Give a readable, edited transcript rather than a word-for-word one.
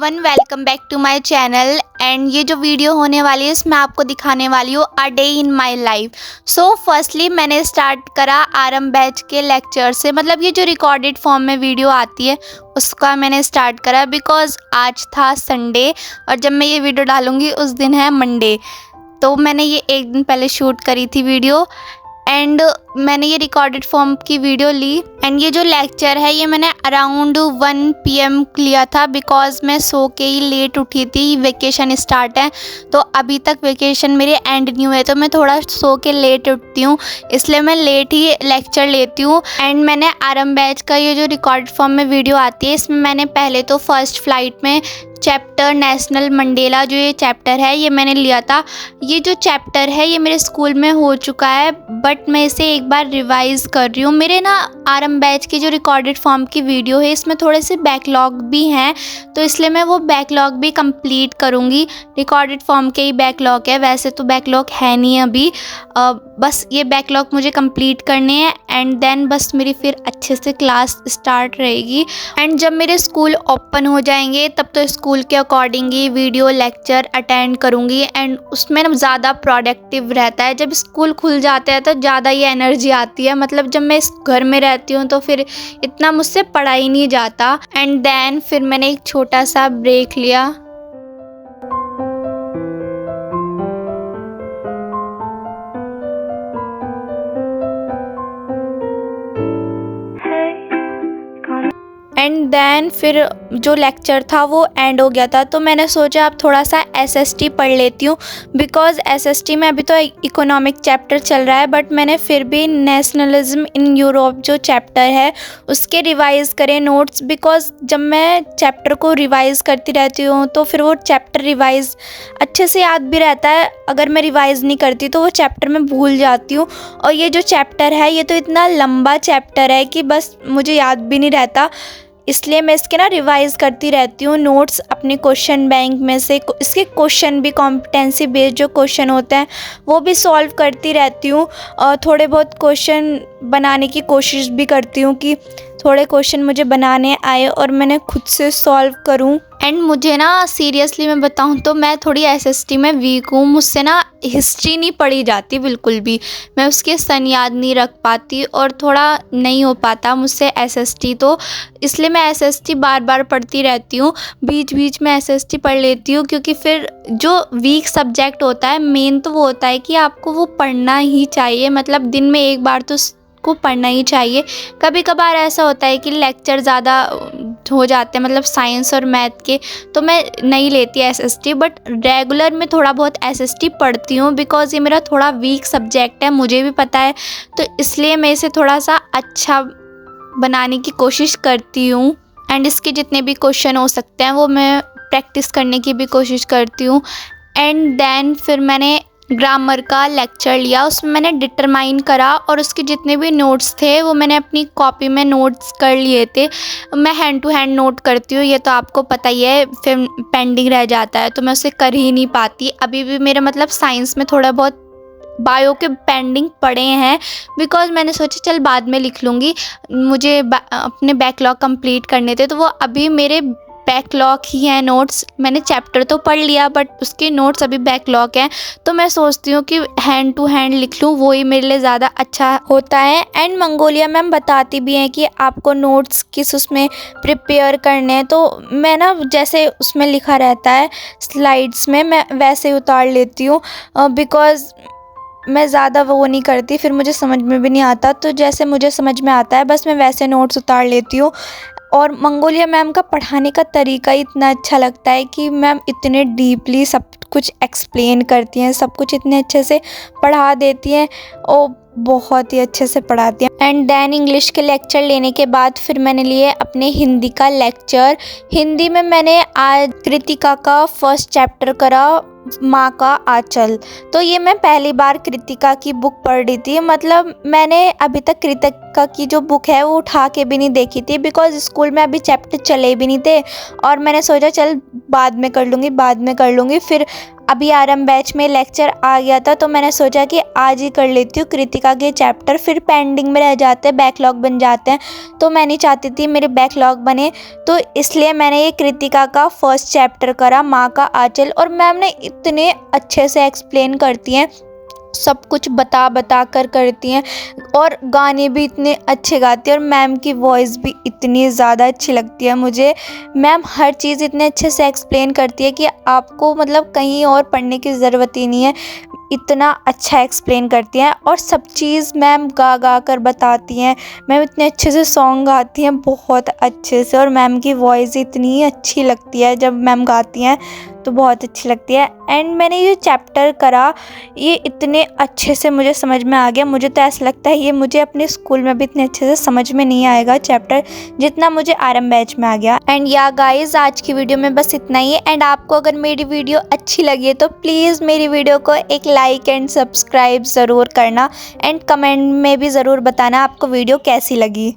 Everyone, welcome back to my channel. And ये जो video होने वाली है इसमें आपको दिखाने वाली हूँ a day in my life. So firstly मैंने स्टार्ट करा आरएम बैच के लेक्चर से, मतलब ये जो रिकॉर्डेड फॉर्म में वीडियो आती है उसका मैंने स्टार्ट करा बिकॉज आज था संडे और जब मैं ये वीडियो डालूँगी उस दिन है मंडे। तो मैंने ये एक दिन पहले शूट करी थी वीडियो एंड मैंने ये रिकॉर्डेड फॉर्म की वीडियो ली। एंड ये जो लेक्चर है ये मैंने अराउंड 1 PM लिया था बिकॉज मैं सो के ही लेट उठी थी। वेकेशन स्टार्ट है तो अभी तक वेकेशन मेरे एंड नहीं हुए, तो मैं थोड़ा सो के लेट उठती हूँ, इसलिए मैं लेट ही लेक्चर लेती हूँ। एंड मैंने आरएम बैच का ये जो रिकॉर्डेड फॉर्म में वीडियो आती है इसमें मैंने पहले तो फर्स्ट फ्लाइट में चैप्टर नेशनल मंडेला जो ये चैप्टर है ये मैंने लिया था। ये जो चैप्टर है ये मेरे स्कूल में हो चुका है बट मैं इसे एक बार रिवाइज़ कर रही हूँ। मेरे ना आरएम बैच की जो रिकॉर्डेड फॉर्म की वीडियो है इसमें थोड़े से बैकलॉग भी हैं, तो इसलिए मैं वो बैकलॉग भी कंप्लीट करूँगी। रिकॉर्डेड फॉर्म के ही बैकलॉग है, वैसे तो बैकलॉग है नहीं अभी, बस ये बैकलॉग मुझे कंप्लीट करने हैं एंड देन बस मेरी फिर अच्छे से क्लास स्टार्ट रहेगी। एंड जब मेरे स्कूल ओपन हो जाएंगे तब तो स्कूल के अकॉर्डिंग ही वीडियो लेक्चर अटेंड करूँगी एंड उसमें ना ज़्यादा प्रोडक्टिव रहता है। जब स्कूल खुल जाते हैं तो ज़्यादा ही एनर्जी आती है, मतलब जब मैं इस घर में रहती हूँ तो फिर इतना मुझसे पढ़ा ही नहीं जाता। एंड देन फिर मैंने एक छोटा सा ब्रेक लिया। एंड देन फिर जो लेक्चर था वो एंड हो गया था, तो मैंने सोचा अब थोड़ा सा एसएसटी पढ़ लेती हूँ बिकॉज़ एसएसटी में अभी तो इकोनॉमिक चैप्टर चल रहा है बट मैंने फिर भी नेशनलिज्म इन यूरोप जो चैप्टर है उसके रिवाइज़ करे नोट्स, बिकॉज़ जब मैं चैप्टर को रिवाइज़ करती रहती हूँ तो फिर वो चैप्टर रिवाइज़ अच्छे से याद भी रहता है। अगर मैं रिवाइज़ नहीं करती तो वो चैप्टर मैं भूल जाती हूँ, और ये जो चैप्टर है ये तो इतना लंबा चैप्टर है कि बस मुझे याद भी नहीं रहता, इसलिए मैं इसके ना रिवाइज़ करती रहती हूँ नोट्स अपने क्वेश्चन बैंक में से। इसके क्वेश्चन भी कॉम्पिटेंसी बेस्ड जो क्वेश्चन होते हैं वो भी सॉल्व करती रहती हूँ और थोड़े बहुत क्वेश्चन बनाने की कोशिश भी करती हूँ कि थोड़े क्वेश्चन मुझे बनाने आए और मैंने खुद से सॉल्व करूँ। एंड मुझे ना सीरियसली मैं बताऊँ तो मैं थोड़ी एसएसटी में वीक हूँ, मुझसे ना हिस्ट्री नहीं पढ़ी जाती बिल्कुल भी, मैं उसके सन याद नहीं रख पाती और थोड़ा नहीं हो पाता मुझसे एसएसटी, तो इसलिए मैं एसएसटी बार बार पढ़ती रहती हूँ। बीच बीच में एसएसटी पढ़ लेती हूँ क्योंकि फिर जो वीक सब्जेक्ट होता है मेन तो वो होता है कि आपको वो पढ़ना ही चाहिए, मतलब दिन में एक बार तो को पढ़ना ही चाहिए। कभी कभार ऐसा होता है कि लेक्चर ज़्यादा हो जाते हैं, मतलब साइंस और मैथ के, तो मैं नहीं लेती एसएसटी, बट रेगुलर में थोड़ा बहुत एसएसटी पढ़ती हूँ बिकॉज़ ये मेरा थोड़ा वीक सब्जेक्ट है, मुझे भी पता है, तो इसलिए मैं इसे थोड़ा सा अच्छा बनाने की कोशिश करती हूँ। एंड इसके जितने भी क्वेश्चन हो सकते हैं वो मैं प्रैक्टिस करने की भी कोशिश करती हूँ। एंड देन फिर मैंने ग्रामर का लेक्चर लिया, उसमें मैंने डिटरमाइन करा और उसके जितने भी नोट्स थे वो मैंने अपनी कॉपी में नोट्स कर लिए थे। मैं हैंड टू हैंड नोट करती हूँ, ये तो आपको पता ही है, फिर पेंडिंग रह जाता है तो मैं उसे कर ही नहीं पाती। अभी भी मेरा मतलब साइंस में थोड़ा बहुत बायो के पेंडिंग पड़े हैं बिकॉज़ मैंने सोचा चल बाद में लिख लूँगी, मुझे अपने बैकलॉग कंप्लीट करने थे, तो वो अभी मेरे बैकलॉग ही हैं नोट्स। मैंने चैप्टर तो पढ़ लिया बट उसके नोट्स अभी बैकलॉग हैं, तो मैं सोचती हूँ कि हैंड टू हैंड लिख लूँ, वो ही मेरे लिए ज़्यादा अच्छा होता है। एंड मंगोलिया मैम बताती भी हैं कि आपको नोट्स किस उसमें प्रिपेयर करने हैं, तो मैं ना जैसे उसमें लिखा रहता है स्लाइड्स में मैं वैसे ही उतार लेती हूँ बिकॉज़ मैं ज़्यादा वो नहीं करती, फिर मुझे समझ में भी नहीं आता, तो जैसे मुझे समझ में आता है बस मैं वैसे नोट्स उतार लेती हूँ। और मंगोलिया मैम का पढ़ाने का तरीका ही इतना अच्छा लगता है कि मैम इतने डीपली सब कुछ एक्सप्लेन करती हैं, सब कुछ इतने अच्छे से पढ़ा देती हैं और बहुत ही अच्छे से पढ़ाती हैं। एंड देन इंग्लिश के लेक्चर लेने के बाद फिर मैंने लिए अपने हिंदी का लेक्चर। हिंदी में मैंने आज कृतिका का फर्स्ट चैप्टर करा, माँ का आंचल। तो ये मैं पहली बार कृतिका की बुक पढ़ रही थी, मतलब मैंने अभी तक कृतिका की जो बुक है वो उठा के भी नहीं देखी थी बिकॉज़ स्कूल में अभी चैप्टर चले भी नहीं थे और मैंने सोचा चल बाद में कर लूँगी। फिर अभी आरंभ बैच में लेक्चर आ गया था, तो मैंने सोचा कि आज ही कर लेती हूँ कृतिका के चैप्टर, फिर पेंडिंग में रह जाते हैं, बैकलॉग बन जाते हैं। तो मैं नहीं चाहती थी मेरे बैकलॉग बने, तो इसलिए मैंने ये कृतिका का फर्स्ट चैप्टर करा, माँ का आंचल। और मैम ने इतने अच्छे से एक्सप्लेन करती हैं, सब कुछ बता कर करती हैं, और गाने भी इतने अच्छे गाती हैं, और मैम की वॉइस भी इतनी ज़्यादा अच्छी लगती है मुझे। मैम हर चीज़ इतने अच्छे से एक्सप्लेन करती है कि आपको मतलब कहीं और पढ़ने की ज़रूरत ही नहीं है, इतना अच्छा एक्सप्लेन करती हैं। और सब चीज़ मैम गा कर बताती हैं। मैम इतने अच्छे से सॉन्ग गाती हैं, बहुत अच्छे से, और मैम की वॉइस इतनी अच्छी लगती है, जब मैम गाती हैं तो बहुत अच्छी लगती है। एंड मैंने ये चैप्टर करा, ये इतने अच्छे से मुझे समझ में आ गया। मुझे तो ऐसा लगता है ये मुझे अपने स्कूल में भी इतने अच्छे से समझ में नहीं आएगा चैप्टर, जितना मुझे आरंभ बैच में आ गया। एंड या गाइस, आज की वीडियो में बस इतना ही है। एंड आपको अगर मेरी वीडियो अच्छी लगी है तो प्लीज़ मेरी वीडियो को एक लाइक एंड सब्सक्राइब ज़रूर करना, एंड कमेंट में भी ज़रूर बताना आपको वीडियो कैसी लगी।